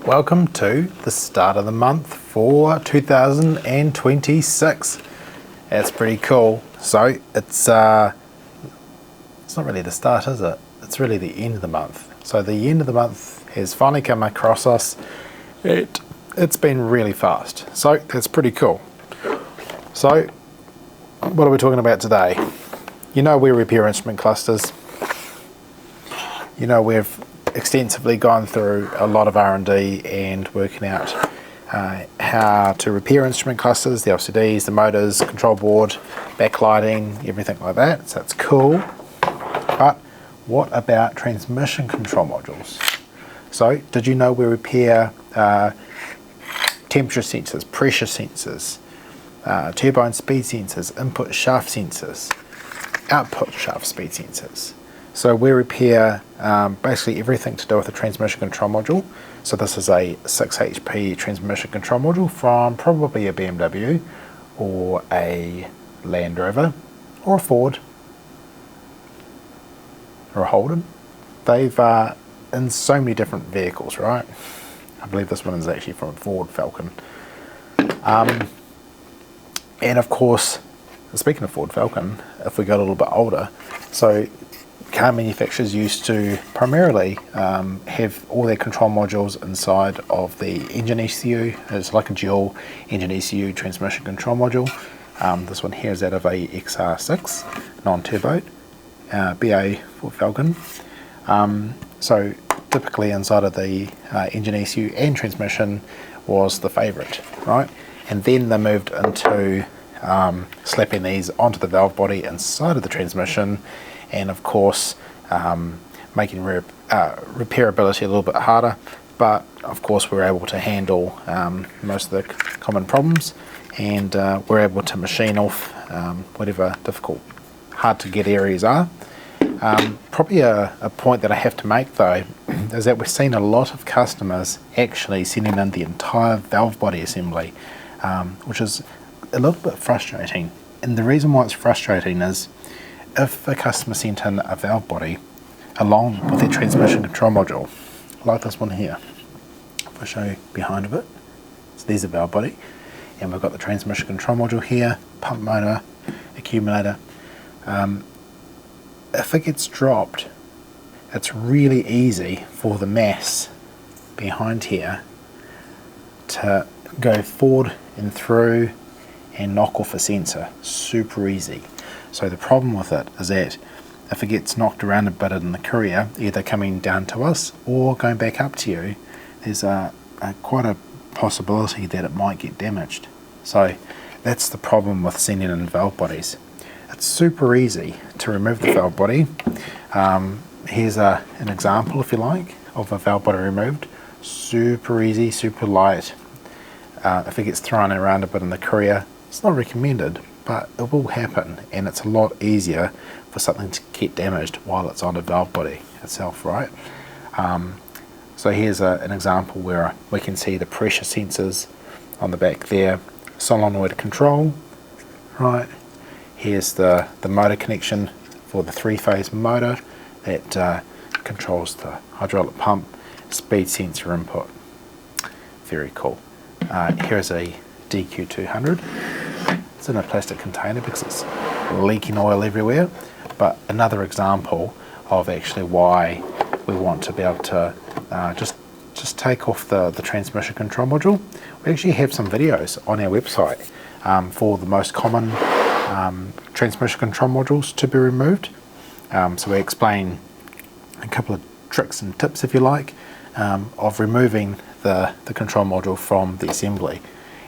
Welcome to the start of the month for 2026. That's pretty cool. So it's not really the start, is it? It's really the end of the month. So the end of the month has finally come across us. It's been really fast. So that's pretty cool. So what are we talking about today? You know, we repair instrument clusters. You know, we've extensively gone through a lot of R&D and working out how to repair instrument clusters, the LCDs, the motors, control board, backlighting, everything like that. So it's cool. But what about transmission control modules? So did you know we repair temperature sensors, pressure sensors, turbine speed sensors, input shaft sensors, output shaft speed sensors? So we repair basically everything to do with the transmission control module. So this is a 6 HP transmission control module from probably a BMW or a Land Rover or a Ford or a Holden. They've in so many different vehicles, right? I believe this one is actually from a Ford Falcon. And of course, speaking of Ford Falcon, if we got a little bit older, so car manufacturers used to primarily have all their control modules inside of the engine ECU. It's like a dual engine ECU transmission control module. This one here is out of a XR6 non-turbo BA Ford Falcon. So typically inside of the engine ECU and transmission was the favourite, right? And then they moved into slapping these onto the valve body inside of the transmission, and of course making repairability a little bit harder, but of course we're able to handle most of the common problems, and we're able to machine off whatever difficult, hard to get areas are. Probably a point that I have to make though is that we've seen a lot of customers actually sending in the entire valve body assembly, which is a little bit frustrating. And the reason why it's frustrating is if a customer sent in a valve body along with their transmission control module, like this one here, if I show you behind of it, so there's a valve body, and we've got the transmission control module here, pump motor, accumulator. If it gets dropped, it's really easy for the mass behind here to go forward and through and knock off a sensor. Super easy. So the problem with it is that if it gets knocked around a bit in the courier, either coming down to us or going back up to you, there's quite a possibility that it might get damaged. So that's the problem with sending in valve bodies. It's super easy to remove the valve body. Here's an example, if you like, of a valve body removed. Super easy, super light. If it gets thrown around a bit in the courier, it's not recommended, but it will happen, and it's a lot easier for something to get damaged while it's on a valve body itself, right? So here's an example where we can see the pressure sensors on the back there, solenoid control, right? Here's the motor connection for the 3-phase motor that controls the hydraulic pump, speed sensor input. Very cool. Here's a DQ200. It's in a plastic container because it's leaking oil everywhere, but another example of actually why we want to be able to just take off the transmission control module. We actually have some videos on our website for the most common transmission control modules to be removed. So we explain a couple of tricks and tips, if you like, of removing the control module from the assembly.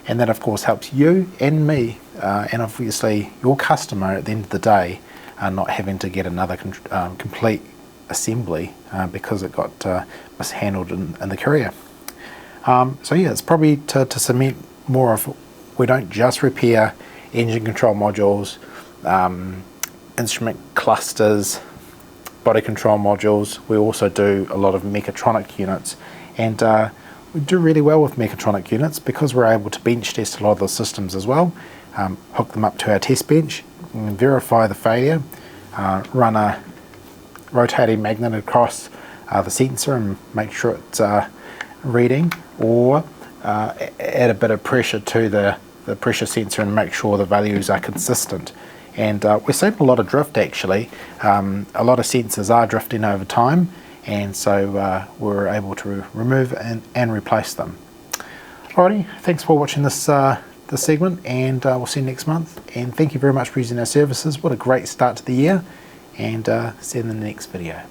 And that of course helps you and me, and obviously your customer at the end of the day, not having to get another complete assembly because it got mishandled in the courier. So yeah, it's probably to cement more of, we don't just repair engine control modules, instrument clusters, body control modules. We also do a lot of mechatronic units, and we do really well with mechatronic units because we're able to bench test a lot of the systems as well, hook them up to our test bench, and verify the failure, run a rotating magnet across the sensor and make sure it's reading, or add a bit of pressure to the pressure sensor and make sure the values are consistent. And we're seeing a lot of drift actually. A lot of sensors are drifting over time, and so we're able to remove and replace them. Alrighty, thanks for watching this segment, and we'll see you next month. And thank you very much for using our services. What a great start to the year, and see you in the next video.